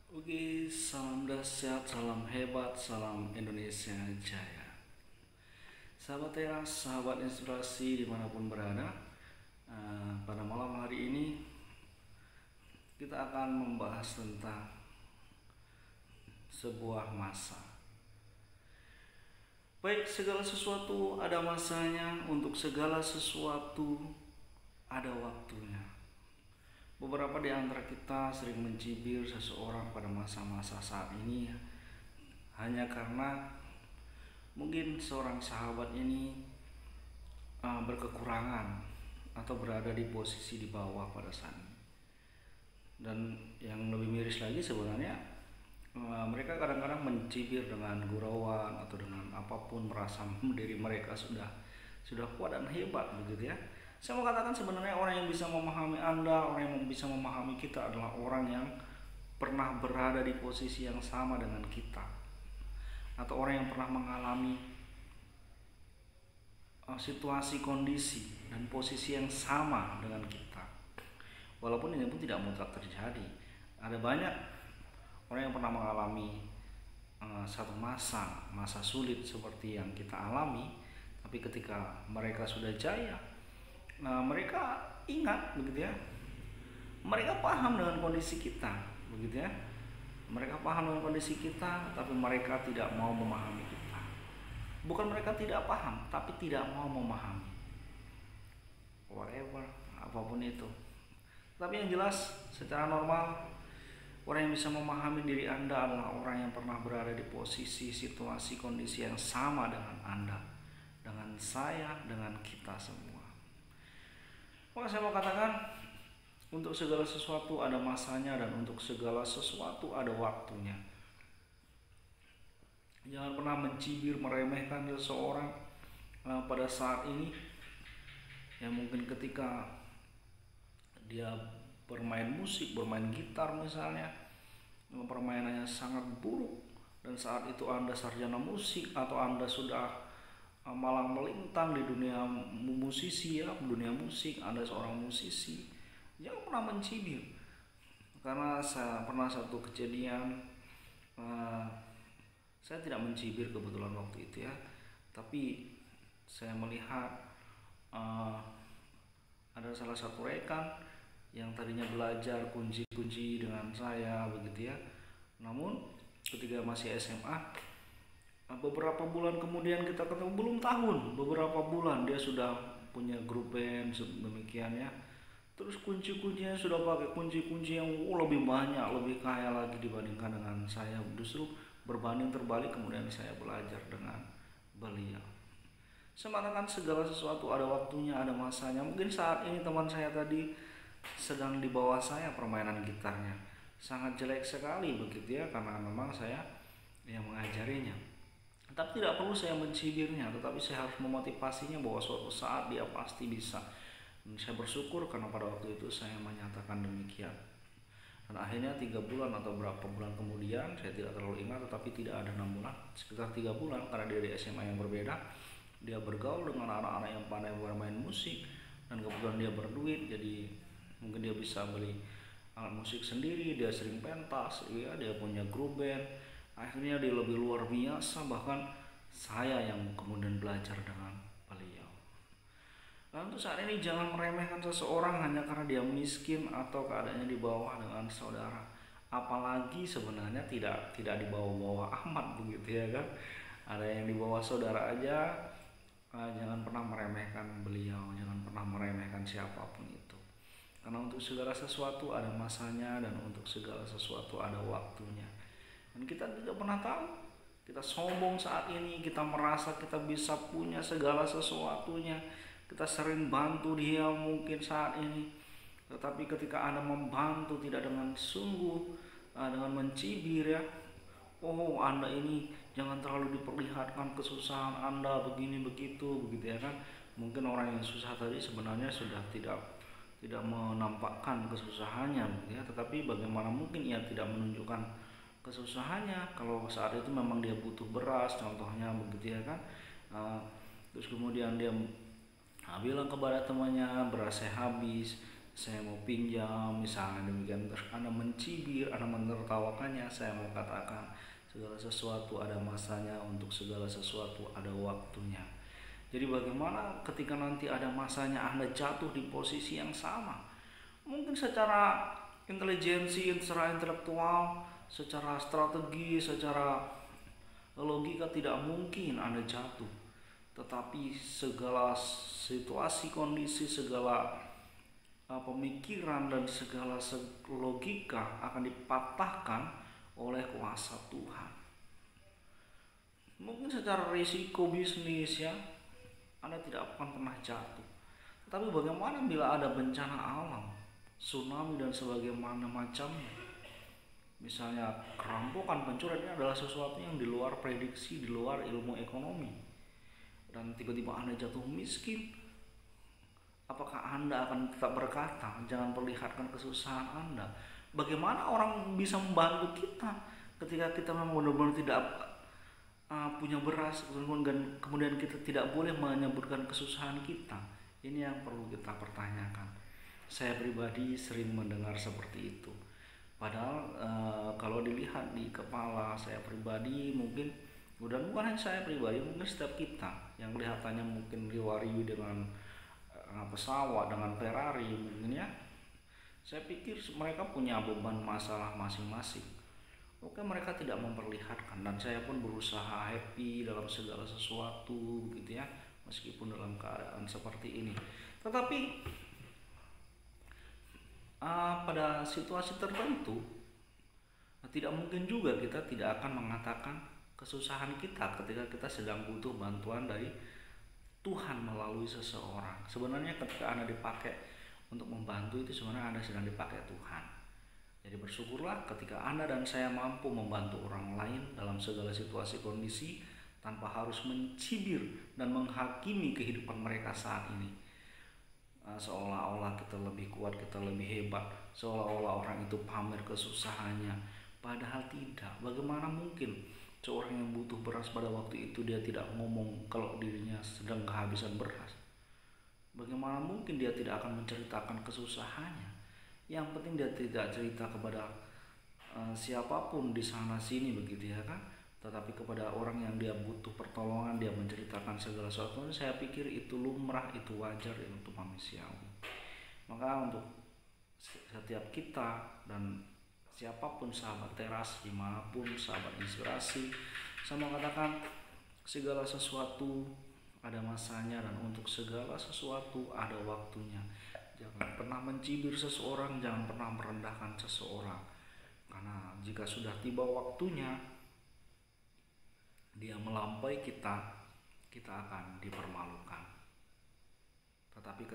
Oke, salam dahsyat, salam hebat, salam Indonesia Jaya. Sahabat teras, sahabat inspirasi dimanapun berada, pada malam hari ini kita akan membahas tentang sebuah masa. Baik, segala sesuatu ada masanya, untuk segala sesuatu ada waktunya. Beberapa di antara kita sering mencibir seseorang pada masa-masa saat ini hanya karena mungkin seorang sahabat ini berkekurangan atau berada di posisi di bawah pada saat ini. Dan yang lebih miris lagi sebenarnya mereka kadang-kadang mencibir dengan gurauan atau dengan apapun, merasa diri mereka sudah kuat dan hebat begitu ya. Saya mau katakan sebenarnya orang yang bisa memahami Anda, orang yang bisa memahami kita adalah orang yang pernah berada di posisi yang sama dengan kita, atau orang yang pernah mengalami situasi, kondisi, dan posisi yang sama dengan kita. Walaupun ini pun tidak mutlak terjadi. Ada banyak orang yang pernah mengalami satu masa sulit seperti yang kita alami, tapi ketika mereka sudah jaya, mereka ingat begitu ya, mereka paham dengan kondisi kita begitu ya, mereka paham dengan kondisi kita, tapi mereka tidak mau memahami kita. Bukan mereka tidak paham, tapi tidak mau memahami, whatever, apapun itu. Tapi yang jelas secara normal, orang yang bisa memahami diri Anda adalah orang yang pernah berada di posisi, situasi, kondisi yang sama dengan Anda, dengan saya, dengan kita semua. Maka saya mau katakan, untuk segala sesuatu ada masanya, dan untuk segala sesuatu ada waktunya. Jangan pernah mencibir, meremehkan seseorang pada saat ini. Ya mungkin ketika dia bermain musik, bermain gitar misalnya, permainannya sangat buruk, dan saat itu Anda sarjana musik atau Anda sudah malang melintang di dunia musisi ya, dunia musik, Anda seorang musisi, jangan pernah mencibir. Karena saya pernah satu kejadian, saya tidak mencibir kebetulan waktu itu ya, tapi saya melihat ada salah satu rekan yang tadinya belajar kunci-kunci dengan saya begitu ya, namun ketika masih SMA, beberapa bulan kemudian kita ketemu, belum tahun, beberapa bulan dia sudah punya grup band demikian ya. Terus kunci-kuncinya sudah pakai kunci-kunci yang lebih banyak, lebih kaya lagi dibandingkan dengan saya. Justru berbanding terbalik, kemudian saya belajar dengan beliau. Saya mengatakan segala sesuatu ada waktunya, ada masanya. Mungkin saat ini teman saya tadi sedang di bawah saya permainan gitarnya, sangat jelek sekali begitu ya, karena memang saya yang mengajarinya. Tapi tidak perlu saya mencibirnya, tetapi saya harus memotivasinya bahwa suatu saat dia pasti bisa. Dan saya bersyukur karena pada waktu itu saya menyatakan demikian. Dan akhirnya 3 bulan atau berapa bulan kemudian, saya tidak terlalu ingat, tetapi tidak ada 6 bulan, sekitar 3 bulan, karena dia di SMA yang berbeda, dia bergaul dengan anak-anak yang pandai bermain musik, dan kebetulan dia berduit, jadi mungkin dia bisa beli alat musik sendiri, dia sering pentas ya, dia punya grup band. Akhirnya dia lebih luar biasa, bahkan saya yang kemudian belajar dengan beliau. Lalu untuk saat ini jangan meremehkan seseorang hanya karena dia miskin atau keadaannya di bawah dengan saudara. Apalagi sebenarnya tidak di bawah-bawah amat begitu ya kan. Ada yang di bawah saudara aja, jangan pernah meremehkan beliau, jangan pernah meremehkan siapapun itu. Karena untuk segala sesuatu ada masanya, dan untuk segala sesuatu ada waktunya. Dan kita tidak pernah tahu, kita sombong saat ini, kita merasa kita bisa punya segala sesuatunya, kita sering bantu dia mungkin saat ini, tetapi ketika Anda membantu tidak dengan sungguh, dengan mencibir ya, oh Anda ini jangan terlalu diperlihatkan kesusahan Anda begini begitu begitu ya kan. Mungkin orang yang susah tadi sebenarnya sudah tidak menampakkan kesusahannya ya, tetapi bagaimana mungkin ia tidak menunjukkan kesusahannya kalau saat itu memang dia butuh beras contohnya begitu ya kan. Terus kemudian dia bilang kepada temannya berasnya habis, saya mau pinjam misalnya demikian, terus Anda mencibir, Anda menertawakannya. Saya mau katakan segala sesuatu ada masanya, untuk segala sesuatu ada waktunya. Jadi bagaimana ketika nanti ada masanya Anda jatuh di posisi yang sama? Mungkin secara intelijensi, secara intelektual, secara strategi, secara logika tidak mungkin Anda jatuh. Tetapi segala situasi, kondisi, segala pemikiran dan segala logika akan dipatahkan oleh kuasa Tuhan. Mungkin secara risiko bisnis ya, Anda tidak akan pernah jatuh. Tapi bagaimana bila ada bencana alam, tsunami dan sebagaimana macamnya? Misalnya kerampokan, pencurian, ini adalah sesuatu yang di luar prediksi, di luar ilmu ekonomi. Dan tiba-tiba Anda jatuh miskin. Apakah Anda akan tetap berkata, jangan perlihatkan kesusahan Anda? Bagaimana orang bisa membantu kita ketika kita memang benar-benar tidak punya beras, kemudian kita tidak boleh menyebutkan kesusahan kita? Ini yang perlu kita pertanyakan. Saya pribadi sering mendengar seperti itu. Padahal kalau dilihat di kepala saya pribadi, mungkin dan bukan hanya saya pribadi, mungkin setiap kita yang kelihatannya mungkin riwariwi dengan pesawat, dengan Ferrari mungkin ya, saya pikir mereka punya beban masalah masing-masing. Oke, mereka tidak memperlihatkan, dan saya pun berusaha happy dalam segala sesuatu gitu ya, meskipun dalam keadaan seperti ini. Tetapi pada situasi tertentu tidak mungkin juga kita tidak akan mengatakan kesusahan kita ketika kita sedang butuh bantuan dari Tuhan melalui seseorang. Sebenarnya ketika Anda dipakai untuk membantu, itu sebenarnya Anda sedang dipakai Tuhan. Jadi bersyukurlah ketika Anda dan saya mampu membantu orang lain dalam segala situasi kondisi tanpa harus mencibir dan menghakimi kehidupan mereka saat ini. Seolah-olah kita lebih kuat, kita lebih hebat, seolah-olah orang itu pamer kesusahannya. Padahal tidak. Bagaimana mungkin seorang yang butuh beras pada waktu itu dia tidak ngomong kalau dirinya sedang kehabisan beras? Bagaimana mungkin dia tidak akan menceritakan kesusahannya? Yang penting dia tidak cerita kepada siapapun di sana sini begitu ya kan, tetapi kepada orang yang dia butuh pertolongan dia menceritakan segala sesuatu. Saya pikir itu lumrah, itu wajar ya untuk manusiawi. Maka untuk setiap kita dan siapapun sahabat teras dimanapun, sahabat inspirasi, saya mau katakan segala sesuatu ada masanya dan untuk segala sesuatu ada waktunya. Jangan pernah mencibir seseorang, jangan pernah merendahkan seseorang, karena jika sudah tiba waktunya dia melampaui kita, kita akan dipermalukan. Tetapi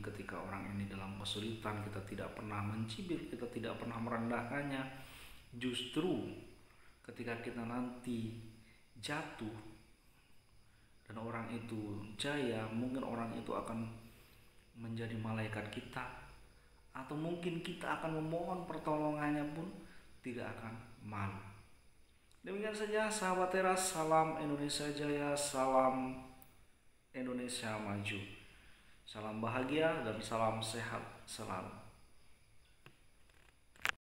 ketika orang ini dalam kesulitan, kita tidak pernah mencibir, kita tidak pernah merendahkannya. Justru ketika kita nanti jatuh dan orang itu jaya, mungkin orang itu akan menjadi malaikat kita, atau mungkin kita akan memohon pertolongannya pun tidak akan malu. Demikian saja sahabat teras, salam Indonesia Jaya, salam Indonesia Maju, salam bahagia dan salam sehat selalu.